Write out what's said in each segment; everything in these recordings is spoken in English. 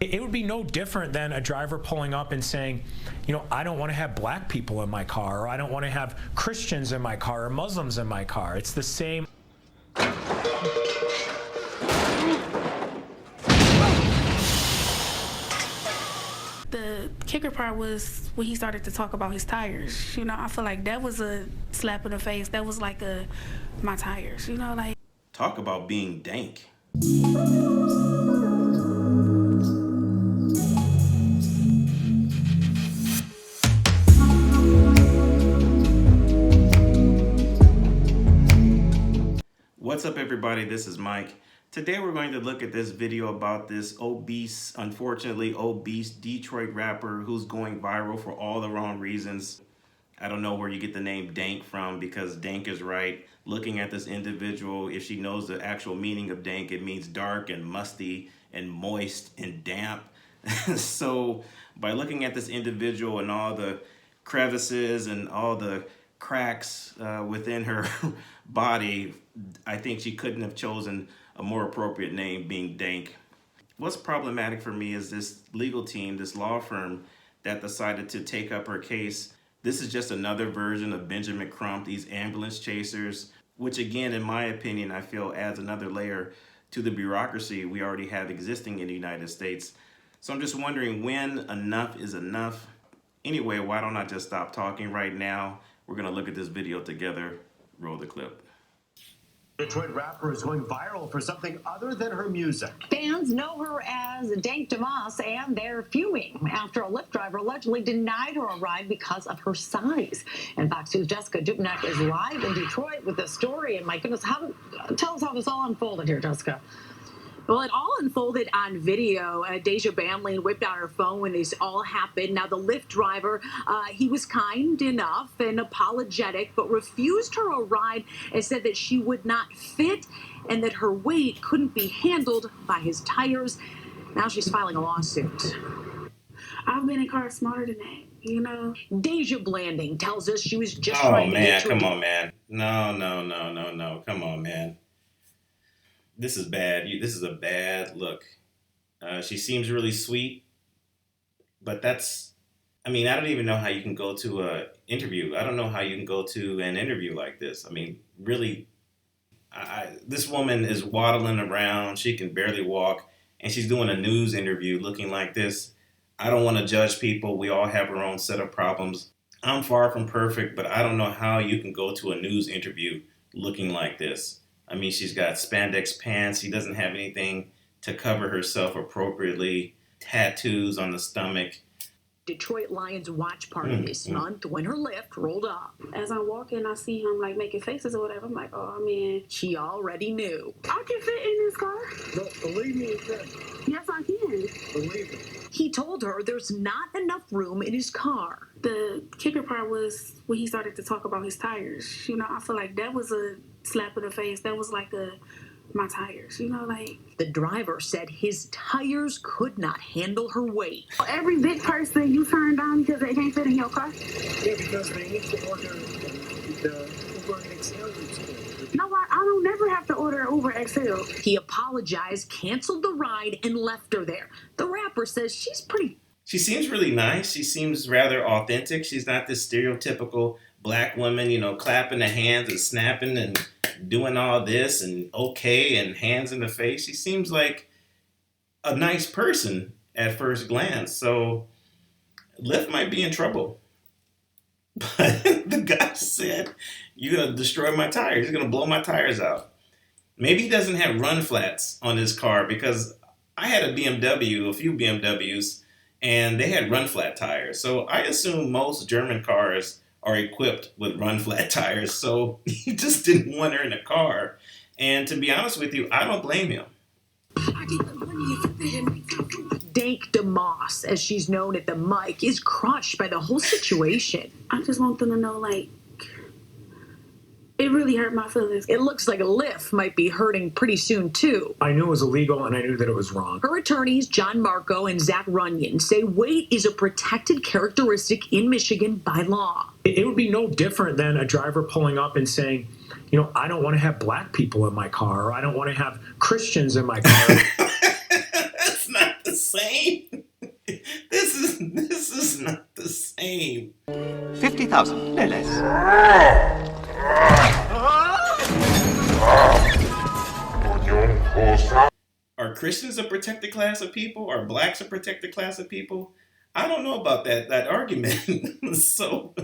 It would be no different than a driver pulling up and saying, you know, I don't want to have black people in my car, or I don't want to have Christians in my car, or Muslims in my car. It's the same. The kicker part was when he started to talk about his tires. You know, I feel like that was a slap in the face. That was like my tires, you know, like. Talk about being dank. What's up, everybody? This is Mike. Today we're going to look at this video about this obese, unfortunately obese Detroit rapper who's going viral for all the wrong reasons. I don't know where you get the name Dank from, because Dank is right. Looking at this individual, if she knows the actual meaning of dank, it means dark and musty and moist and damp. So by looking at this individual and all the crevices and all the cracks within her body, I think she couldn't have chosen a more appropriate name, being Dank. What's problematic for me is this legal team, this law firm that decided to take up her case. This is just another version of Benjamin Crump, these ambulance chasers, which again, in my opinion, I feel adds another layer to the bureaucracy we already have existing in the United States. So I'm just wondering when enough is enough. Anyway, why don't I just stop talking right now? We're gonna look at this video together. Roll the clip. Detroit rapper is going viral for something other than her music. Fans know her as Dank Demoss, and they're fuming after a Lyft driver allegedly denied her a ride because of her size. And Fox News' Jessica Dupnack is live in Detroit with the story. And my goodness, tell us how this all unfolded here, Jessica. Well, it all unfolded on video. Dajuablanding whipped out her phone when this all happened. Now, the Lyft driver, he was kind enough and apologetic, but refused her a ride and said that she would not fit and that her weight couldn't be handled by his tires. Now she's filing a lawsuit. I've been in cars smarter than that, you know. Dajuablanding tells us she was just trying to get to come on, man. No. Come on, man. This is bad. This is a bad look. She seems really sweet, but I don't even know how you can go to an interview. I don't know how you can go to an interview like this. I mean, really, this woman is waddling around. She can barely walk, and she's doing a news interview looking like this. I don't want to judge people. We all have our own set of problems. I'm far from perfect, but I don't know how you can go to a news interview looking like this. I mean, she's got spandex pants. She doesn't have anything to cover herself appropriately. Tattoos on the stomach. Detroit Lions watch party this month when her Lyft rolled up. As I'm walking, I see him like making faces or whatever. I'm like, oh man. She already knew. I can fit in this car. No, believe me, it's that. Yes, I can. Believe me. He told her there's not enough room in his car. The kicker part was when he started to talk about his tires. You know, I feel like that was a slap in the face. That was like my tires, you know, like. The driver said his tires could not handle her weight. Every big person you turn down because they can't fit in your car? Yeah, because they need to order the Uber XL. No, I don't never have to order Uber XL. He apologized, canceled the ride, and left her there. The rapper says She seems really nice. She seems rather authentic. She's not this stereotypical black woman, you know, clapping the hands and snapping and doing all this and okay and hands in the face. She seems like a nice person at first glance. So Lyft might be in trouble. But the guy said, you're going to destroy my tires. You're going to blow my tires out. Maybe he doesn't have run flats on his car, because I had a BMW, a few BMWs, and they had run flat tires. So I assume most German cars are equipped with run flat tires. So he just didn't want her in the car. And to be honest with you, I don't blame him. Dank Demoss, as she's known at the mic, is crushed by the whole situation. I just want them to know, like, it really hurt my feelings. It looks like Lyft might be hurting pretty soon, too. I knew it was illegal, and I knew that it was wrong. Her attorneys, John Marco and Zach Runyon, say weight is a protected characteristic in Michigan by law. It would be no different than a driver pulling up and saying, you know, I don't want to have black people in my car, or I don't want to have Christians in my car. That's not the same. This is not the same. 50,000, no less. Are Christians a protected class of people? Are blacks a protected class of people? I don't know about that argument. So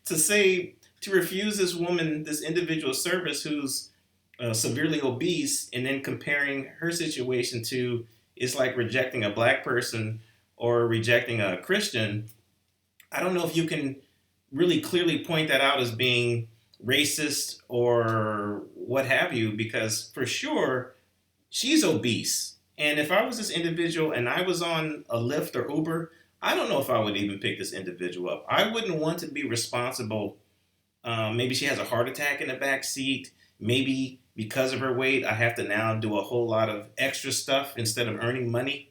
to refuse this woman, this individual service who's severely obese, and then comparing her situation to, it's like rejecting a black person or rejecting a Christian. I don't know if you can really clearly point that out as being racist or what have you, because for sure she's obese. And if I was this individual and I was on a Lyft or Uber, I don't know if I would even pick this individual up. I wouldn't want to be responsible. Maybe she has a heart attack in the back seat. Maybe because of her weight, I have to now do a whole lot of extra stuff instead of earning money.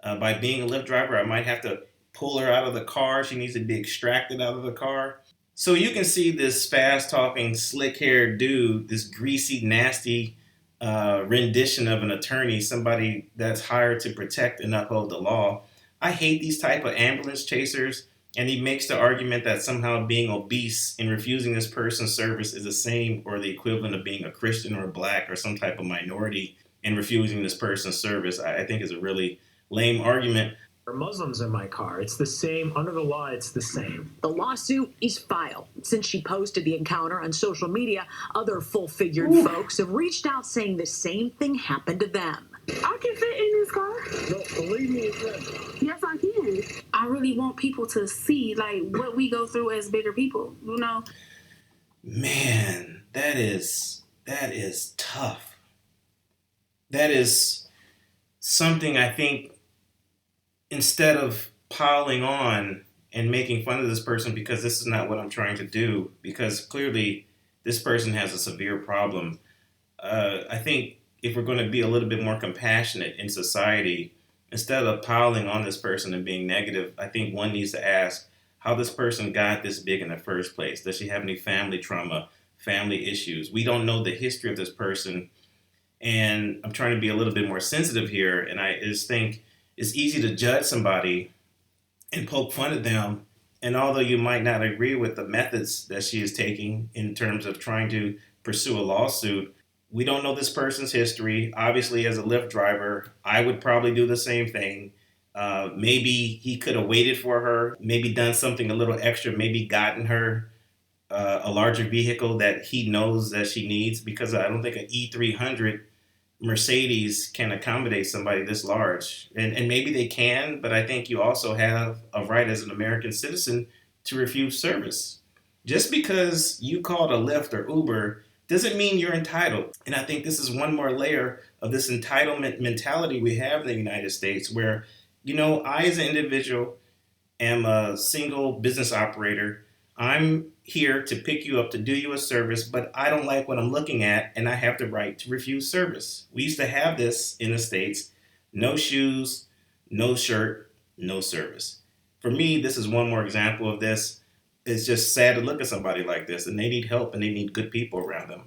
By being a Lyft driver, I might have to pull her out of the car. She needs to be extracted out of the car. So you can see this fast-talking, slick-haired dude, this greasy, nasty rendition of an attorney, somebody that's hired to protect and uphold the law. I hate these type of ambulance chasers, and he makes the argument that somehow being obese and refusing this person's service is the same or the equivalent of being a Christian or a black or some type of minority and refusing this person's service. I think is a really lame argument. Or Muslims in my car. It's the same. Under the law, it's the same. The lawsuit is filed. Since she posted the encounter on social media, other full-figured folks have reached out saying the same thing happened to them. I can fit in this car. No, believe me, it does. Yes, I can. I really want people to see like what we go through as bigger people, you know? Man, that is tough. That is something I think, instead of piling on and making fun of this person, because this is not what I'm trying to do, because clearly this person has a severe problem. I think if we're going to be a little bit more compassionate in society, instead of piling on this person and being negative, I think one needs to ask how this person got this big in the first place. Does she have any family trauma, family issues? We don't know the history of this person. And I'm trying to be a little bit more sensitive here. And I just think it's easy to judge somebody and poke fun at them. And although you might not agree with the methods that she is taking in terms of trying to pursue a lawsuit, we don't know this person's history. Obviously, as a Lyft driver, I would probably do the same thing. Maybe he could have waited for her, maybe done something a little extra, maybe gotten her a larger vehicle that he knows that she needs, because I don't think an E300 Mercedes can accommodate somebody this large. And maybe they can, but I think you also have a right as an American citizen to refuse service. Just because you called a Lyft or Uber doesn't mean you're entitled. And I think this is one more layer of this entitlement mentality we have in the United States where, you know, I as an individual am a single business operator. I'm here to pick you up, to do you a service, but I don't like what I'm looking at, and I have the right to refuse service. We used to have this in the States: no shoes, no shirt, no service. For me, this is one more example of this. It's just sad to look at somebody like this, and they need help, and they need good people around them.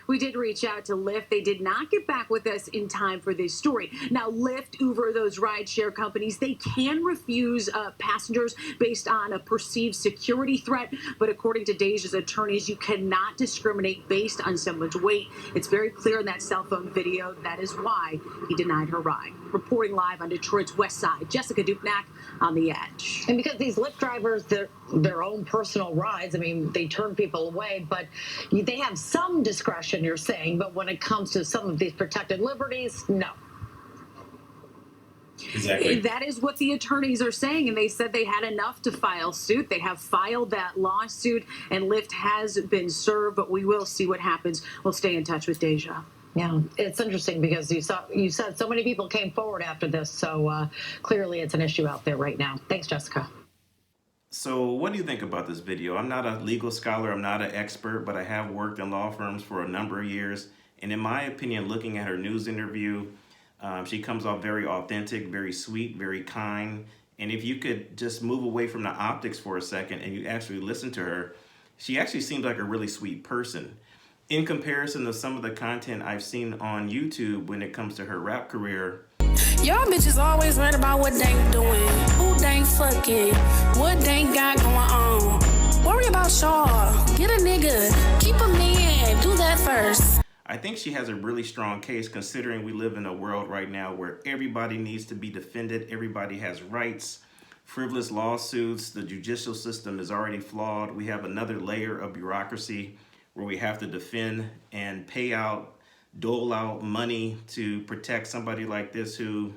We did reach out to Lyft. They did not get back with us in time for this story. Now, Lyft, Uber, those rideshare companies, they can refuse passengers based on a perceived security threat. But according to Deja's attorneys, you cannot discriminate based on someone's weight. It's very clear in that cell phone video. That is why he denied her ride. Reporting live on Detroit's West Side, Jessica Dupnack on The Edge. And because these Lyft drivers, their own personal rides, I mean, they turn people away, but they have some discretion, you're saying, but when it comes to some of these protected liberties, no. Exactly. That is what the attorneys are saying, and they said they had enough to file suit. They have filed that lawsuit, and Lyft has been served, but we will see what happens. We'll stay in touch with Deja. Yeah, it's interesting because you said so many people came forward after this, so clearly it's an issue out there right now. Thanks, Jessica. So what do you think about this video? I'm not a legal scholar, I'm not an expert, but I have worked in law firms for a number of years. And in my opinion, looking at her news interview, she comes off very authentic, very sweet, very kind. And if you could just move away from the optics for a second and you actually listen to her, she actually seems like a really sweet person. In comparison to some of the content I've seen on YouTube when it comes to her rap career, Y'all bitches always worried about what Dank doing, who Dank fucking, what Dank got going on. Worry about y'all. Get a nigga, keep him in, do that first. I think she has a really strong case, considering we live in a world right now where everybody needs to be defended. Everybody has rights. Frivolous lawsuits, the judicial system is already flawed. We have another layer of bureaucracy where we have to defend and pay out, dole out money to protect somebody like this who,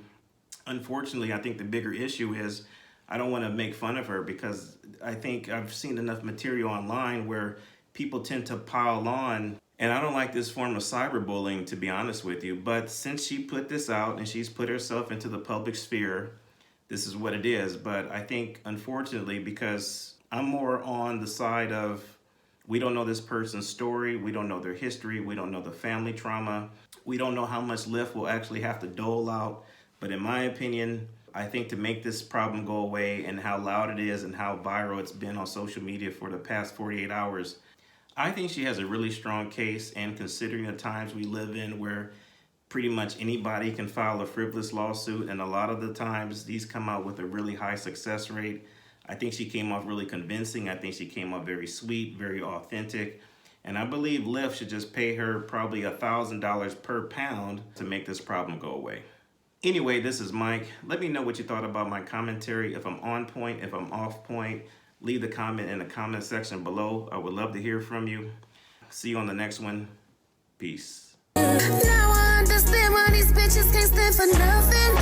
unfortunately, I think the bigger issue is, I don't want to make fun of her because I think I've seen enough material online where people tend to pile on. And I don't like this form of cyberbullying, to be honest with you. But since she put this out and she's put herself into the public sphere, this is what it is. But I think, unfortunately, because I'm more on the side of, we don't know this person's story, we don't know their history, we don't know the family trauma, we don't know how much Lyft will actually have to dole out. But in my opinion, I think to make this problem go away, and how loud it is and how viral it's been on social media for the past 48 hours, I think she has a really strong case. And considering the times we live in where pretty much anybody can file a frivolous lawsuit, and a lot of the times these come out with a really high success rate, I think she came off really convincing. I think she came off very sweet, very authentic. And I believe Lyft should just pay her probably $1,000 per pound to make this problem go away. Anyway, this is Mike. Let me know what you thought about my commentary. If I'm on point, if I'm off point, leave the comment in the comment section below. I would love to hear from you. See you on the next one. Peace. Now I understand why these bitches can't stand for nothing.